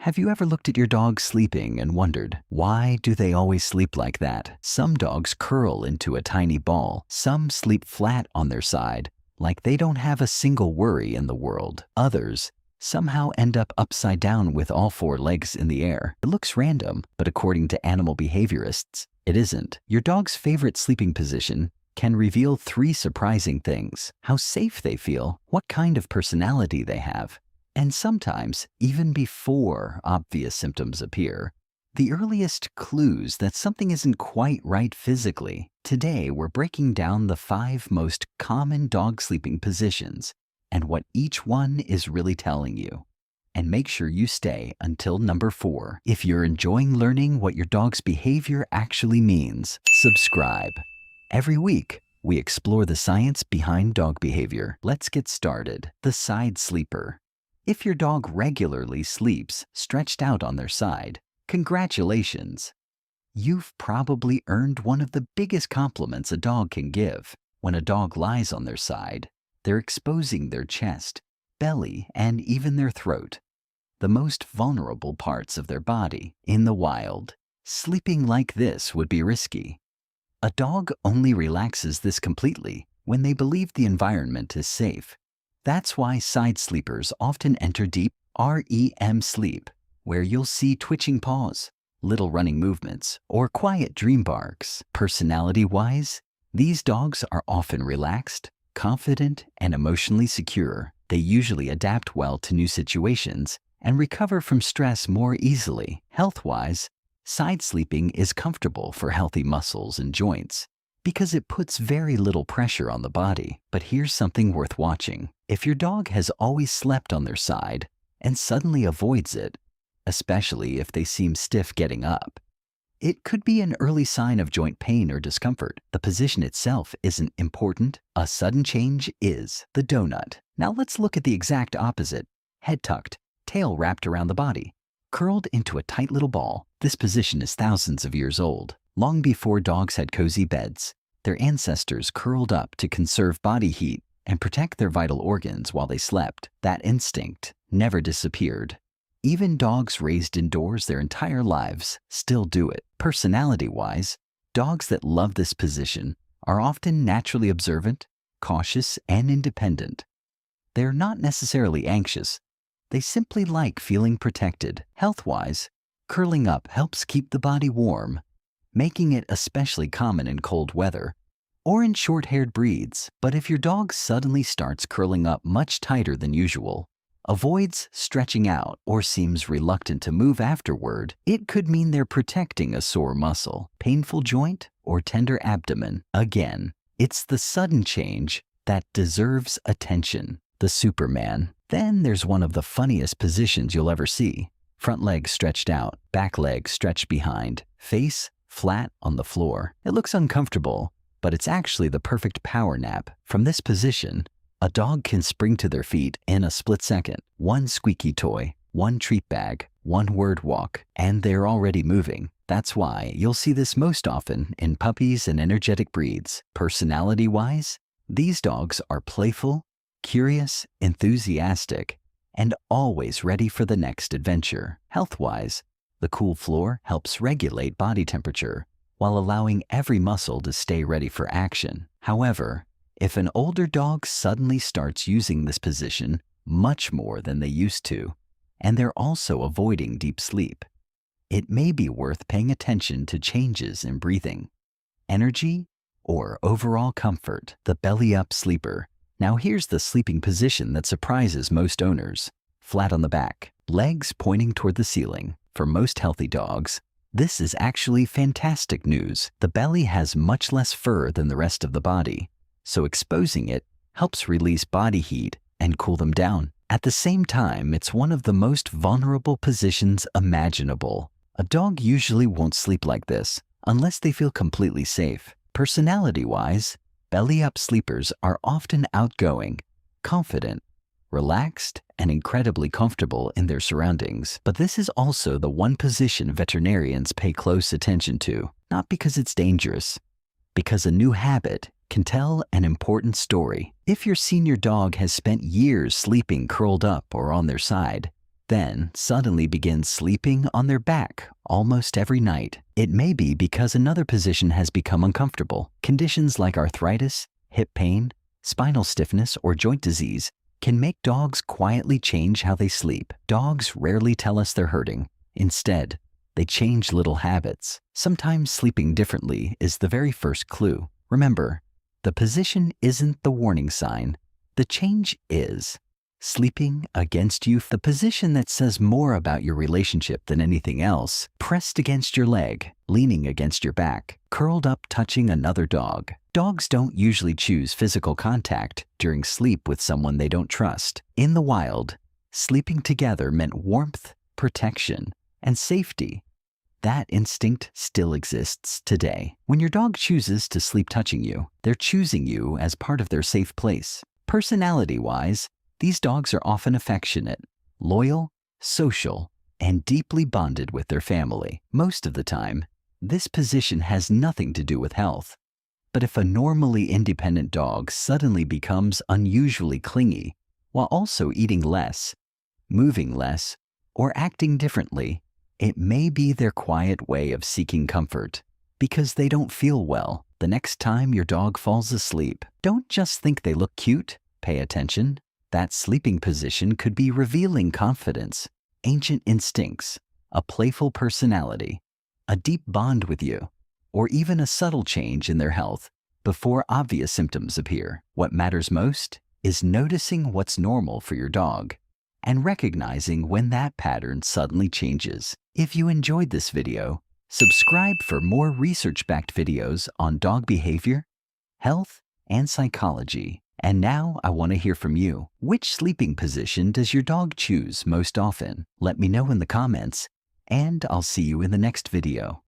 Have you ever looked at your dog sleeping and wondered, why do they always sleep like that? Some dogs curl into a tiny ball. Some sleep flat on their side, like they don't have a single worry in the world. Others somehow end up upside down with all four legs in the air. It looks random, but according to animal behaviorists, it isn't. Your dog's favorite sleeping position can reveal three surprising things: how safe they feel, what kind of personality they have, and sometimes, even before obvious symptoms appear, the earliest clues that something isn't quite right physically. Today, we're breaking down the 5 most common dog sleeping positions and what each one is really telling you. And make sure you stay until number 4. If you're enjoying learning what your dog's behavior actually means, subscribe. Every week, we explore the science behind dog behavior. Let's get started. The side sleeper. If your dog regularly sleeps stretched out on their side, congratulations! You've probably earned one of the biggest compliments a dog can give. When a dog lies on their side, they're exposing their chest, belly, and even their throat, the most vulnerable parts of their body. In the wild, sleeping like this would be risky. A dog only relaxes this completely when they believe the environment is safe. That's why side sleepers often enter deep REM sleep, where you'll see twitching paws, little running movements, or quiet dream barks. Personality-wise, these dogs are often relaxed, confident, and emotionally secure. They usually adapt well to new situations and recover from stress more easily. Health-wise, side sleeping is comfortable for healthy muscles and joints because it puts very little pressure on the body. But here's something worth watching. If your dog has always slept on their side and suddenly avoids it, especially if they seem stiff getting up, it could be an early sign of joint pain or discomfort. The position itself isn't important. A sudden change is. The donut. Now let's look at the exact opposite. Head tucked, tail wrapped around the body, curled into a tight little ball. This position is thousands of years old. Long before dogs had cozy beds, their ancestors curled up to conserve body heat and protect their vital organs while they slept. That instinct never disappeared. Even dogs raised indoors their entire lives still do it. Personality-wise, dogs that love this position are often naturally observant, cautious, and independent. They're not necessarily anxious. They simply like feeling protected. Health-wise, curling up helps keep the body warm, making it especially common in cold weather or in short-haired breeds. But if your dog suddenly starts curling up much tighter than usual, avoids stretching out, or seems reluctant to move afterward, it could mean they're protecting a sore muscle, painful joint, or tender abdomen. Again, it's the sudden change that deserves attention. The Superman. Then there's one of the funniest positions you'll ever see. Front leg stretched out, back leg stretched behind, face flat on the floor. It looks uncomfortable, but it's actually the perfect power nap. From this position, a dog can spring to their feet in a split second. One squeaky toy, one treat bag, one word walk, and they're already moving. That's why you'll see this most often in puppies and energetic breeds. Personality-wise, these dogs are playful, curious, enthusiastic, and always ready for the next adventure. Health-wise, the cool floor helps regulate body temperature while allowing every muscle to stay ready for action. However, if an older dog suddenly starts using this position much more than they used to, and they're also avoiding deep sleep, it may be worth paying attention to changes in breathing, energy, or overall comfort. The belly-up sleeper. Now here's the sleeping position that surprises most owners. Flat on the back, legs pointing toward the ceiling. For most healthy dogs, this is actually fantastic news. The belly has much less fur than the rest of the body, so exposing it helps release body heat and cool them down. At the same time, it's one of the most vulnerable positions imaginable. A dog usually won't sleep like this unless they feel completely safe. Personality-wise, belly-up sleepers are often outgoing, confident, relaxed, and incredibly comfortable in their surroundings. But this is also the one position veterinarians pay close attention to, not because it's dangerous, because a new habit can tell an important story. If your senior dog has spent years sleeping curled up or on their side, then suddenly begin sleeping on their back almost every night. It may be because another position has become uncomfortable. Conditions like arthritis, hip pain, spinal stiffness, or joint disease can make dogs quietly change how they sleep. Dogs rarely tell us they're hurting. Instead, they change little habits. Sometimes sleeping differently is the very first clue. Remember, the position isn't the warning sign. The change is. Sleeping against you, the position that says more about your relationship than anything else, pressed against your leg, leaning against your back, curled up touching another dog. Dogs don't usually choose physical contact during sleep with someone they don't trust. In the wild, sleeping together meant warmth, protection, and safety. That instinct still exists today. When your dog chooses to sleep touching you, they're choosing you as part of their safe place. Personality-wise, these dogs are often affectionate, loyal, social, and deeply bonded with their family. Most of the time, this position has nothing to do with health. But if a normally independent dog suddenly becomes unusually clingy, while also eating less, moving less, or acting differently, it may be their quiet way of seeking comfort because they don't feel well. The next time your dog falls asleep, don't just think they look cute. Pay attention. That sleeping position could be revealing confidence, ancient instincts, a playful personality, a deep bond with you, or even a subtle change in their health before obvious symptoms appear. What matters most is noticing what's normal for your dog and recognizing when that pattern suddenly changes. If you enjoyed this video, subscribe for more research-backed videos on dog behavior, health, and psychology. And now I want to hear from you. Which sleeping position does your dog choose most often? Let me know in the comments, and I'll see you in the next video.